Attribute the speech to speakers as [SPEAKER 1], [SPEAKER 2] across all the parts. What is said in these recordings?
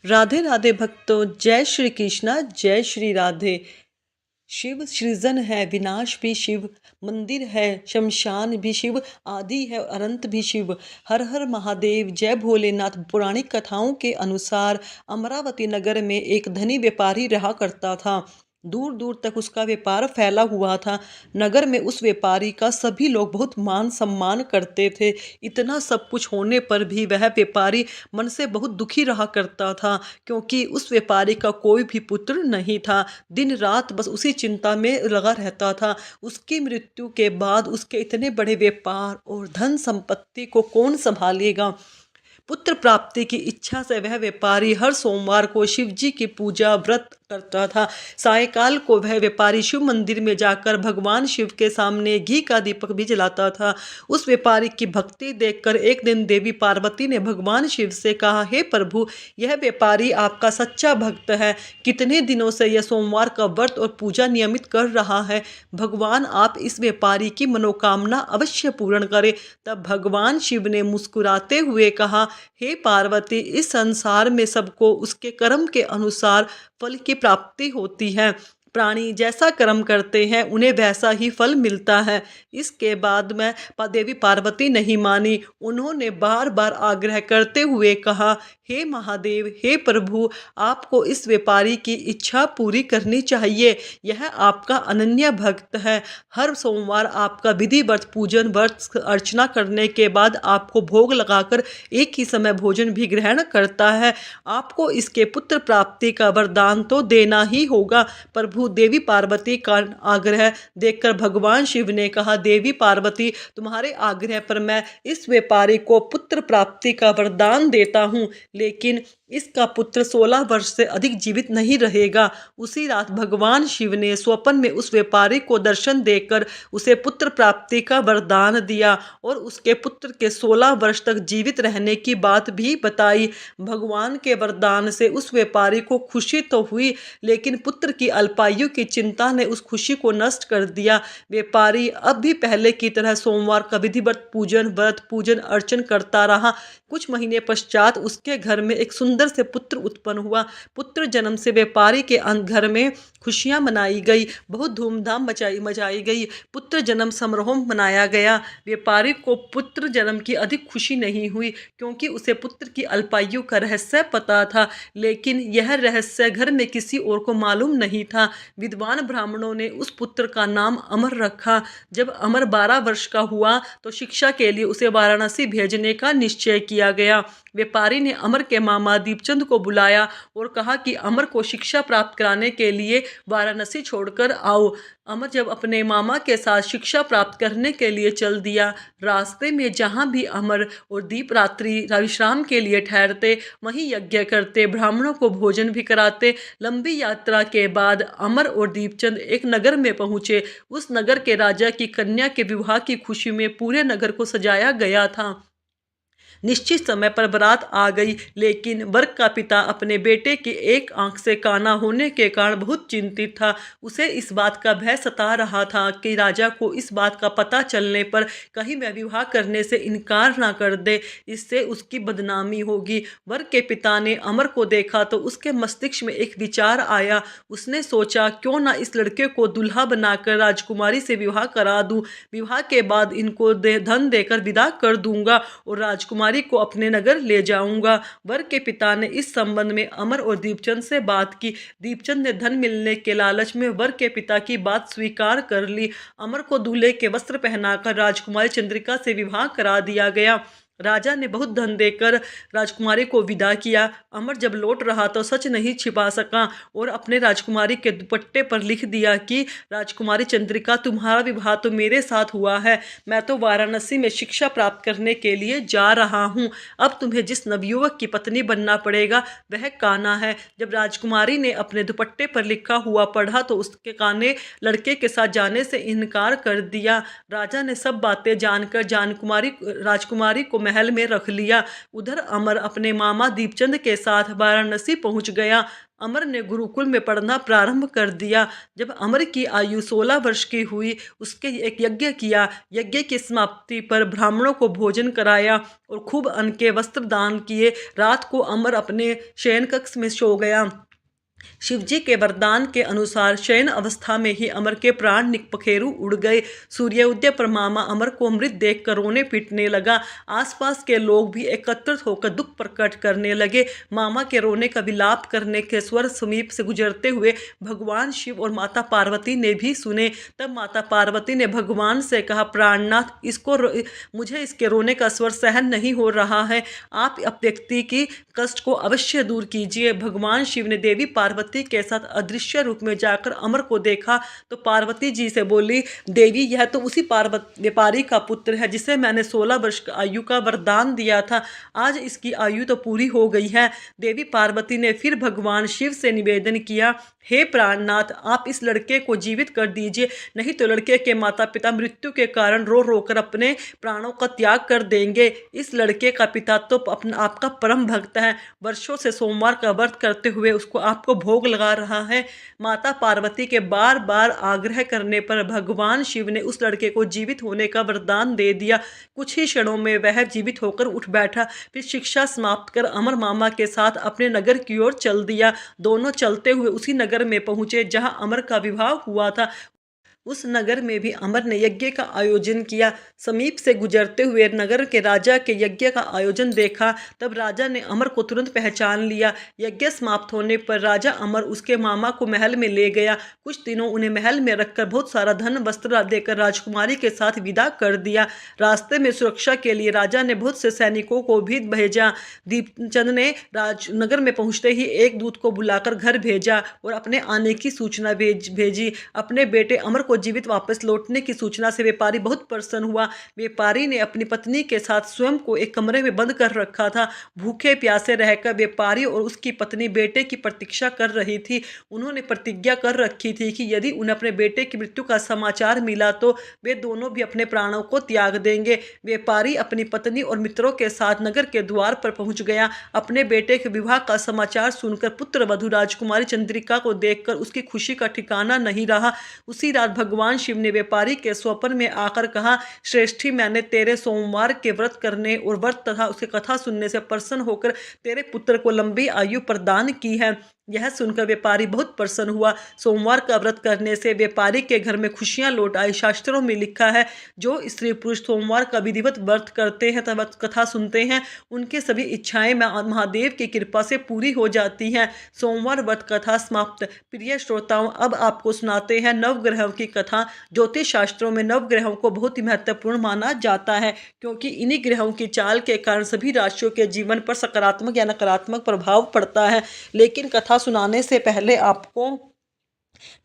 [SPEAKER 1] राधे राधे भक्तों, जय श्री कृष्णा, जय श्री राधे। शिव सृजन है, विनाश भी शिव, मंदिर है, शमशान भी शिव, आदि है, अनंत भी शिव। हर हर महादेव, जय भोलेनाथ। पौराणिक कथाओं के अनुसार अमरावती नगर में एक धनी व्यापारी रहा करता था। दूर दूर तक उसका व्यापार फैला हुआ था। नगर में उस व्यापारी का सभी लोग बहुत मान सम्मान करते थे। इतना सब कुछ होने पर भी वह व्यापारी मन से बहुत दुखी रहा करता था, क्योंकि उस व्यापारी का कोई भी पुत्र नहीं था। दिन रात बस उसी चिंता में लगा रहता था। उसकी मृत्यु के बाद उसके इतने बड़े व्यापार और धन संपत्ति को कौन संभालेगा। पुत्र प्राप्ति की इच्छा से वह व्यापारी हर सोमवार को शिव जी की पूजा व्रत करता था। सायकाल को वह व्यापारी शिव मंदिर में जाकर भगवान शिव के सामने घी का दीपक भी जलाता था। उस व्यापारी की भक्ति देखकर एक दिन देवी पार्वती ने भगवान शिव से कहा, हे प्रभु, यह व्यापारी आपका सच्चा भक्त है। कितने दिनों से यह सोमवार का व्रत और पूजा नियमित कर रहा है। भगवान आप इस व्यापारी की मनोकामना अवश्य पूर्ण करें। तब भगवान शिव ने मुस्कुराते हुए कहा, हे पार्वती, इस संसार में सबको उसके कर्म के अनुसार फल की प्राप्ति होती है। प्राणी जैसा कर्म करते हैं उन्हें वैसा ही फल मिलता है। इसके बाद में देवी पार्वती नहीं मानी। उन्होंने बार बार आग्रह करते हुए कहा, हे महादेव, हे प्रभु, आपको इस व्यापारी की इच्छा पूरी करनी चाहिए। यह आपका अनन्य भक्त है। हर सोमवार आपका विधिवत पूजन व्रत अर्चना करने के बाद आपको भोग लगाकर एक ही समय भोजन भी ग्रहण करता है। आपको इसके पुत्र प्राप्ति का वरदान तो देना ही होगा। प्रभु देवी पार्वती का आग्रह देखकर भगवान शिव ने कहा, देवी पार्वती, तुम्हारे आग्रह पर मैं इस व्यापारी को पुत्र प्राप्ति का वरदान देता हूँ, लेकिन इसका पुत्र 16 वर्ष से अधिक जीवित नहीं रहेगा। उसी रात भगवान शिव ने स्वप्न में उस व्यापारी को दर्शन देकर उसे पुत्र प्राप्ति का वरदान दिया और उसके पुत्र के 16 वर्ष तक जीवित रहने की बात भी बताई। भगवान के वरदान से उस व्यापारी को खुशी तो हुई, लेकिन पुत्र की अल्पायु की चिंता ने उस खुशी को नष्ट कर दिया। व्यापारी अब भी पहले की तरह सोमवार का विधिवत व्रत पूजन अर्चन करता रहा। कुछ महीने पश्चात उसके घर में एक सुंदर से पुत्र उत्पन्न हुआ। पुत्र जन्म से व्यापारी के घर में खुशियां मनाई गई, बहुत धूमधाम मचाई गई। पुत्र जन्म समारोह मनाया गया। व्यापारी को पुत्र जन्म की अधिक खुशी नहीं हुई, क्योंकि उसे पुत्र की अल्पायु का रहस्य पता था, लेकिन यह रहस्य घर में किसी और को मालूम नहीं था। विद्वान ब्राह्मणों ने उस पुत्र का नाम अमर रखा। जब अमर 12 वर्ष का हुआ तो शिक्षा के लिए उसे वाराणसी भेजने का निश्चय किया गया। व्यापारी ने अमर के मामा दीपचंद को बुलाया और कहा कि अमर को शिक्षा प्राप्त कराने के लिए वाराणसी छोड़कर आओ। अमर जब अपने मामा के साथ शिक्षा प्राप्त करने के लिए चल दिया। रास्ते में जहाँ भी अमर और दीप रात्रि विश्राम के लिए ठहरते, वहीं यज्ञ करते, ब्राह्मणों को भोजन भी कराते। लंबी यात्रा के बाद अमर और दीपचंद एक नगर में पहुँचे। उस नगर के राजा की कन्या के विवाह की खुशी में पूरे नगर को सजाया गया था। निश्चित समय पर बारात आ गई, लेकिन वर का पिता अपने बेटे की एक आंख से काना होने के कारण बहुत चिंतित था। उसे इस बात का भय सता रहा था कि राजा को इस बात का पता चलने पर कहीं वह विवाह करने से इनकार ना कर दे, इससे उसकी बदनामी होगी। वर के पिता ने अमर को देखा तो उसके मस्तिष्क में एक विचार आया। उसने सोचा, क्यों ना इस लड़के को दुल्हा बनाकर राजकुमारी से विवाह करा दूं। विवाह के बाद इनको धन देकर विदा कर दूंगा और राजकुमारी को अपने नगर ले जाऊंगा। वर के पिता ने इस संबंध में अमर और दीपचंद से बात की। दीपचंद ने धन मिलने के लालच में वर के पिता की बात स्वीकार कर ली। अमर को दूल्हे के वस्त्र पहनाकर राजकुमारी चंद्रिका से विवाह करा दिया गया। राजा ने बहुत धन देकर राजकुमारी को विदा किया। अमर जब लौट रहा तो सच नहीं छिपा सका और अपने राजकुमारी के दुपट्टे पर लिख दिया कि राजकुमारी चंद्रिका, तुम्हारा विवाह तो मेरे साथ हुआ है। मैं तो वाराणसी में शिक्षा प्राप्त करने के लिए जा रहा हूँ। अब तुम्हें जिस नवयुवक की पत्नी बनना पड़ेगा वह कान्हा है। जब राजकुमारी ने अपने दुपट्टे पर लिखा हुआ पढ़ा तो उसके कान्हा लड़के के साथ जाने से इनकार कर दिया। राजा ने सब बातें जानकर राजकुमारी को महल में रख लिया। उधर अमर अपने मामा दीपचंद के साथ वाराणसी पहुंच गया। अमर ने गुरुकुल में पढ़ना प्रारंभ कर दिया। जब अमर की आयु 16 वर्ष की हुई, उसके एक यज्ञ किया। यज्ञ की समाप्ति पर ब्राह्मणों को भोजन कराया और खूब अन्न के वस्त्र दान किए। रात को अमर अपने शयन कक्ष में सो गया। शिवजी के वरदान के अनुसार शयन अवस्था में ही अमर के प्राण पखेरु उड़ गए। सूर्योदय पर मामा अमर को मृत देखकर रोने पीटने लगा। आसपास के लोग भी एकत्रित होकर दुख प्रकट करने लगे। मामा के रोने का विलाप करने के स्वर समीप से गुजरते हुए भगवान शिव और माता पार्वती ने भी सुने। तब माता पार्वती ने भगवान से कहा, प्राणनाथ, मुझे इसके रोने का स्वर सहन नहीं हो रहा है। आप अब व्यक्ति की कष्ट को अवश्य दूर कीजिए। भगवान शिव ने देवी पार्वती के साथ अदृश्य रूप में जाकर अमर को देखा तो पार्वती जी से बोली, देवी, यह तो उसी व्यापारी का पुत्र है जिसे मैंने 16 वर्ष आयु का वरदान दिया था। आज इसकी आयु तो पूरी हो गई है। देवी पार्वती ने फिर भगवान शिव से निवेदन किया, हे प्राणनाथ, आप इस लड़के को जीवित कर दीजिए, नहीं तो लड़के के माता पिता मृत्यु के कारण रो रो कर अपने प्राणों का त्याग कर देंगे। इस लड़के का पिता तो आपका परम भक्त है, वर्षों से सोमवार का व्रत करते हुए उसको आपको भोग लगा रहा है। माता पार्वती के बार बार आग्रह करने पर भगवान शिव ने उस लड़के को जीवित होने का वरदान दे दिया। कुछ ही क्षणों में वह जीवित होकर उठ बैठा। फिर शिक्षा समाप्त कर अमर मामा के साथ अपने नगर की ओर चल दिया। दोनों चलते हुए उसी नगर में पहुंचे जहां अमर का विवाह हुआ था। उस नगर में भी अमर ने यज्ञ का आयोजन किया। समीप से गुजरते हुए नगर के राजा के यज्ञ का आयोजन देखा। तब राजा ने अमर को तुरंत पहचान लिया। यज्ञ समाप्त होने पर राजा अमर उसके मामा को महल में ले गया। कुछ दिनों उन्हें महल में रखकर बहुत सारा धन वस्त्र देकर राजकुमारी के साथ विदा कर दिया। रास्ते में सुरक्षा के लिए राजा ने बहुत से सैनिकों को भी भेजा। दीपचंद ने राजनगर में पहुंचते ही एक दूत को बुलाकर घर भेजा और अपने आने की सूचना भेजी। अपने बेटे अमर को जीवित वापस लौटने की सूचना से व्यापारी बहुत प्रसन्न हुआ। व्यापारी ने अपनी पत्नी के साथ स्वयं को एक कमरे में बंद कर रखा था। भूखे प्यासे रहकर व्यापारी और उसकी पत्नी बेटे की प्रतीक्षा कर रही थी। उन्होंने प्रतिज्ञा कर रखी थी कि यदि उन्हें अपने बेटे की मृत्यु का समाचार मिला तो वे दोनों भी अपने प्राणों को त्याग देंगे। व्यापारी अपनी पत्नी और मित्रों के साथ नगर के द्वार पर पहुंच गया। अपने बेटे के विवाह का समाचार सुनकर पुत्र वधू राजकुमारी चंद्रिका को देखकर उसकी खुशी का ठिकाना नहीं रहा। उसी रात भगवान शिव ने व्यापारी के स्वप्न में आकर कहा, श्रेष्ठी, मैंने तेरे सोमवार के व्रत करने और व्रत तथा उसकी कथा सुनने से प्रसन्न होकर तेरे पुत्र को लंबी आयु प्रदान की है। यह सुनकर व्यापारी बहुत प्रसन्न हुआ। सोमवार का व्रत करने से व्यापारी के घर में खुशियां लौट आई। शास्त्रों में लिखा है, जो स्त्री पुरुष सोमवार का विधिवत व्रत करते हैं तथा कथा सुनते हैं, उनके सभी इच्छाएं महादेव की कृपा से पूरी हो जाती हैं। सोमवार व्रत कथा समाप्त। प्रिय श्रोताओं, अब आपको सुनाते हैं नवग्रहों की कथा। ज्योतिष शास्त्रों में नवग्रहों को बहुत ही महत्वपूर्ण माना जाता है, क्योंकि इन्हीं ग्रहों की चाल के कारण सभी राशियों के जीवन पर सकारात्मक या नकारात्मक प्रभाव पड़ता है। लेकिन कथा सुनाने से पहले आपको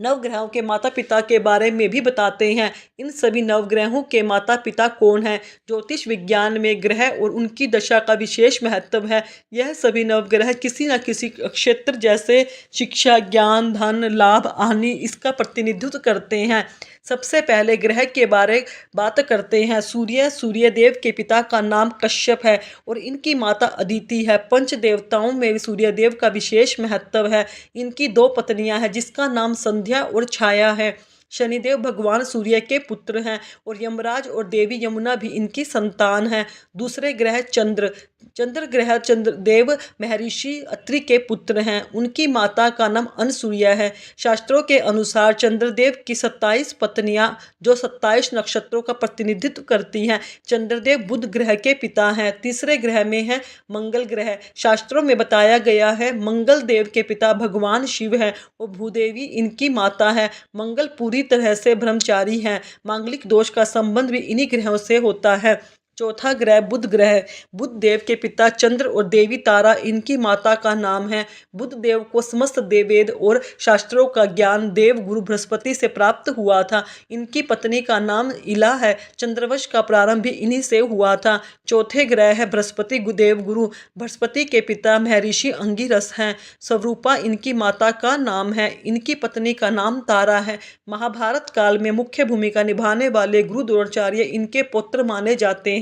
[SPEAKER 1] नवग्रहों के माता पिता के बारे में भी बताते हैं। इन सभी नवग्रहों के माता पिता कौन हैं? ज्योतिष विज्ञान में ग्रह और उनकी दशा का विशेष महत्व है। यह सभी नवग्रह किसी न किसी क्षेत्र जैसे शिक्षा, ज्ञान, धन, लाभ, हानि इसका प्रतिनिधित्व करते हैं। सबसे पहले ग्रह के बारे बात करते हैं। सूर्यदेव के पिता का नाम कश्यप है और इनकी माता अदिति है। पंच देवताओं में सूर्यदेव का विशेष महत्व है। इनकी 2 पत्नियां हैं जिसका नाम संध्या और छाया है। शनिदेव भगवान सूर्य के पुत्र हैं और यमराज और देवी यमुना भी इनकी संतान है। दूसरे ग्रह चंद्र ग्रह चंद्रदेव महर्षि अत्रि के पुत्र हैं। उनकी माता का नाम अनसुईया है। शास्त्रों के अनुसार चंद्रदेव की 27 पत्नियां जो 27 नक्षत्रों का प्रतिनिधित्व करती हैं। चंद्रदेव बुध ग्रह के पिता हैं। तीसरे ग्रह में है मंगल ग्रह। शास्त्रों में बताया गया है मंगल देव के पिता भगवान शिव हैं और भूदेवी इनकी माता है। मंगल पूरी तरह से ब्रह्मचारी हैं। मांगलिक दोष का संबंध भी इन्हीं ग्रहों से होता है। चौथा ग्रह बुध ग्रह। बुध देव के पिता चंद्र और देवी तारा इनकी माता का नाम है। बुध देव को समस्त वेद और शास्त्रों का ज्ञान देव गुरु बृहस्पति से प्राप्त हुआ था। इनकी पत्नी का नाम इला है। चंद्रवंश का प्रारंभ भी इन्हीं से हुआ था। चौथे ग्रह है बृहस्पति देव गुरु। बृहस्पति के पिता महर्षि अंगिरस हैं। स्वरूपा इनकी माता का नाम है। इनकी पत्नी का नाम तारा है। महाभारत काल में मुख्य भूमिका निभाने वाले गुरु द्रोणाचार्य इनके पुत्र माने जाते हैं।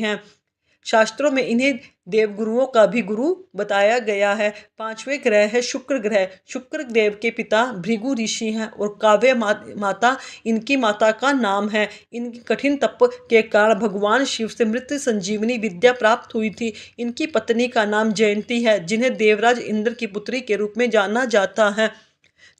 [SPEAKER 1] शास्त्रों में इन्हें देवगुरुओं का भी गुरु बताया गया है। पांचवें ग्रह है शुक्र ग्रह। शुक्र देव के पिता भृगु ऋषि हैं और काव्य माता इनकी माता का नाम है। इनकी कठिन तप के कारण भगवान शिव से मृत्यु संजीवनी विद्या प्राप्त हुई थी। इनकी पत्नी का नाम जयंती है, जिन्हें देवराज इंद्र की पुत्री के रूप में जाना जाता है।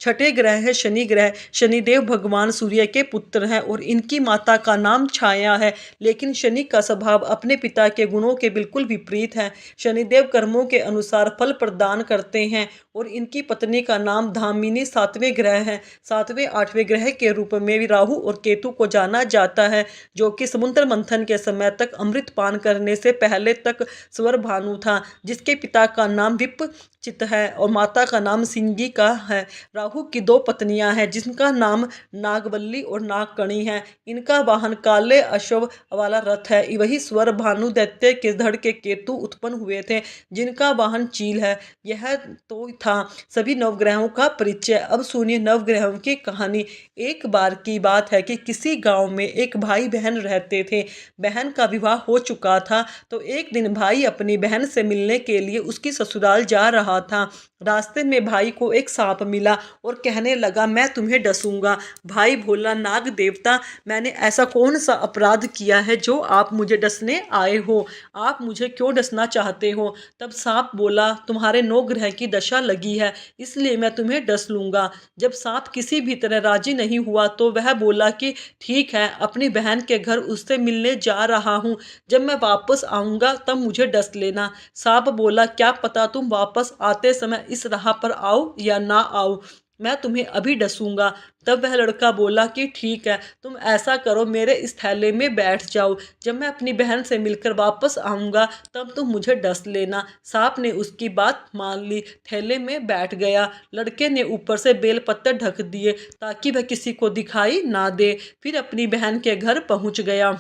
[SPEAKER 1] छठे ग्रह है शनि ग्रह। शनिदेव भगवान सूर्य के पुत्र हैं और इनकी माता का नाम छाया है, लेकिन शनि का स्वभाव अपने पिता के गुणों के बिल्कुल विपरीत है। शनिदेव कर्मों के अनुसार फल प्रदान करते हैं और इनकी पत्नी का नाम धामिनी सातवें ग्रह है। सातवें आठवें ग्रह के रूप में भी राहु और केतु को जाना जाता है, जो कि समुद्र मंथन के समय तक अमृत पान करने से पहले तक स्वर भानु था, जिसके पिता का नाम विपचित है और माता का नाम सिंगी का है। राहु की दो पत्नियां हैं, जिनका नाम नागवल्ली और नागकणी है। इनका वाहन काले अश्व वाला रथ है। वही स्वर भानु दैत्य के धड़ के केतु उत्पन्न हुए थे, जिनका वाहन चील है। यह तो था सभी नवग्रहों का परिचय। अब सुनिए नवग्रहों की कहानी। एक बार की बात है कि किसी गांव में एक भाई बहन रहते थे। बहन का विवाह हो चुका था, तो एक दिन भाई अपनी बहन से मिलने के लिए उसकी ससुराल जा रहा था। रास्ते में भाई को एक सांप मिला और कहने लगा, मैं तुम्हें डसूंगा। भाई बोला, नाग देवता, मैंने ऐसा कौन सा अपराध किया है जो आप मुझे डसने आए हो? आप मुझे क्यों डसना चाहते हो? तब सांप बोला, तुम्हारे 9 ग्रह की दशा लगी है, इसलिए मैं तुम्हें डस लूंगा। जब सांप किसी भी तरह राजी नहीं हुआ तो वह बोला कि ठीक है, अपनी बहन के घर उससे मिलने जा रहा हूँ, जब मैं वापस आऊँगा तब मुझे डस लेना। सांप बोला, क्या पता तुम वापस आते समय इस राह पर आओ या ना आओ, मैं तुम्हें अभी डसूंगा। तब वह लड़का बोला कि ठीक है, तुम ऐसा करो, मेरे इस थैले में बैठ जाओ, जब मैं अपनी बहन से मिलकर वापस आऊँगा तब तुम मुझे डस लेना। सांप ने उसकी बात मान ली, थैले में बैठ गया। लड़के ने ऊपर से बेलपत्तर ढक दिए ताकि वह किसी को दिखाई ना दे, फिर अपनी बहन के घर पहुँच गया।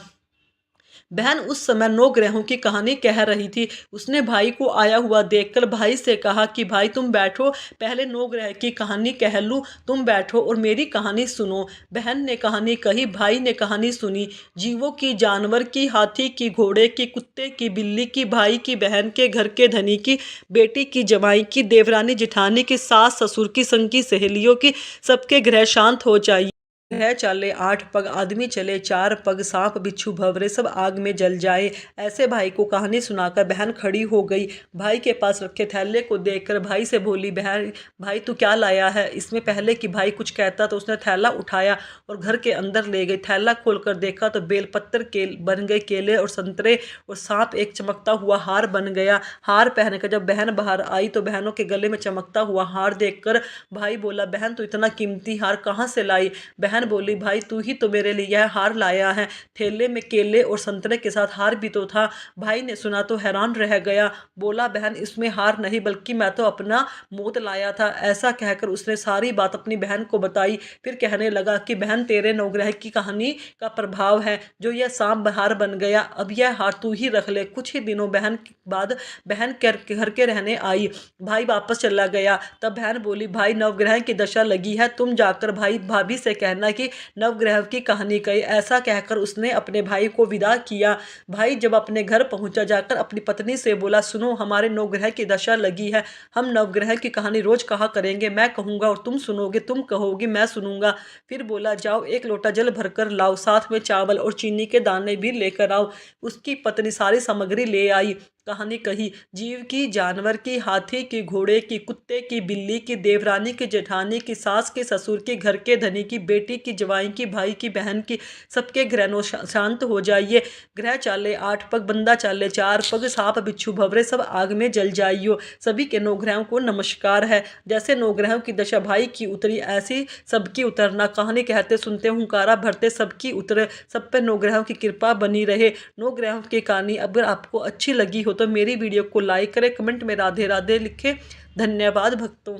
[SPEAKER 1] बहन उस समय 9 ग्रहों की कहानी कह रही थी। उसने भाई को आया हुआ देखकर भाई से कहा कि भाई तुम बैठो, पहले 9 ग्रह की कहानी कह लूँ, तुम बैठो और मेरी कहानी सुनो। बहन ने कहानी कही, भाई ने कहानी सुनी। जीवों की, जानवर की, हाथी की, घोड़े की, कुत्ते की, बिल्ली की, भाई की, बहन के, घर के धनी की, बेटी की, जमाई की, देवरानी जिठानी की, सास ससुर की, संग की सहेलियों की, सबके ग्रह शांत हो जाइए। ग्रह चाले 8 पग, आदमी चले 4 पग, सांप बिच्छू भंवरे सब आग में जल जाए। ऐसे भाई को कहानी सुनाकर बहन खड़ी हो गई। भाई के पास रखे थैले को देखकर भाई से बोली, बहन भाई तू क्या लाया है? इसमें पहले कि भाई कुछ कहता तो उसने थैला उठाया और घर के अंदर ले गई। थैला खोलकर देखा तो बेलपत्र के बन गए केले और संतरे, और सांप एक चमकता हुआ हार बन गया। हार पहनकर जब बहन बाहर आई तो बहनों के गले में चमकता हुआ हार देखकर भाई बोला, बहन तू इतना कीमती हार कहाँ से लाई? बहन बोली, भाई तू ही तो मेरे लिए यह हार लाया है। थैले में केले और संतरे के साथ हार भी तो था। भाई ने सुना तो हैरान रह गया, बोला, बहन इसमें हार नहीं बल्कि मैं तो अपना मौत लाया था। ऐसा कहकर उसने सारी बात अपनी बहन को बताई। फिर कहने लगा कि बहन तेरे 9 ग्रह की कहानी का प्रभाव है जो यह सांप हार बन गया, अब यह हार तू ही रख ले। कुछ ही दिनों बाद बहन घर के रहने आई। भाई वापस चला गया। तब बहन बोली, भाई 9 ग्रह की दशा लगी है, तुम जाकर भाई भाभी से कहना कि नवग्रह की कहानी कही। ऐसा कहकर उसने अपने भाई को विदा किया। भाई जब अपने घर पहुंचा जाकर अपनी पत्नी से बोला, सुनो हमारे 9 ग्रह की दशा लगी है, हम नवग्रह की कहानी रोज कहा करेंगे, मैं कहूँगा और तुम सुनोगे, तुम कहोगे मैं सुनूंगा। फिर बोला, जाओ 1 लोटा जल भरकर लाओ, साथ में चावल और चीनी के दाने भी लेकर आओ। उसकी पत्नी सारी सामग्री ले आई। कहानी कही, जीव की, जानवर की, हाथी की, घोड़े की, कुत्ते की, बिल्ली की, देवरानी की, जेठानी की, सास के, ससुर की, घर के धनी की, बेटी की, जवाई की, भाई की, बहन की, सबके ग्रह शांत हो जाइए। ग्रह चाले 8 पग, बंदा चाले 4 पग, सांप बिच्छू भंवरे सब आग में जल जाइयो। सभी के 9 ग्रहों को नमस्कार है। जैसे 9 ग्रहों की दशा भाई की उतरी, ऐसी सबकी उतरना। कहानी कहते सुनते हुंकारा भरते सबकी उतरे। सब पे 9 ग्रहों की कृपा बनी रहे। 9 ग्रहों की कहानी अगर आपको अच्छी लगी हो तो मेरी वीडियो को लाइक करें, कमेंट में राधे राधे लिखें। धन्यवाद भक्तों।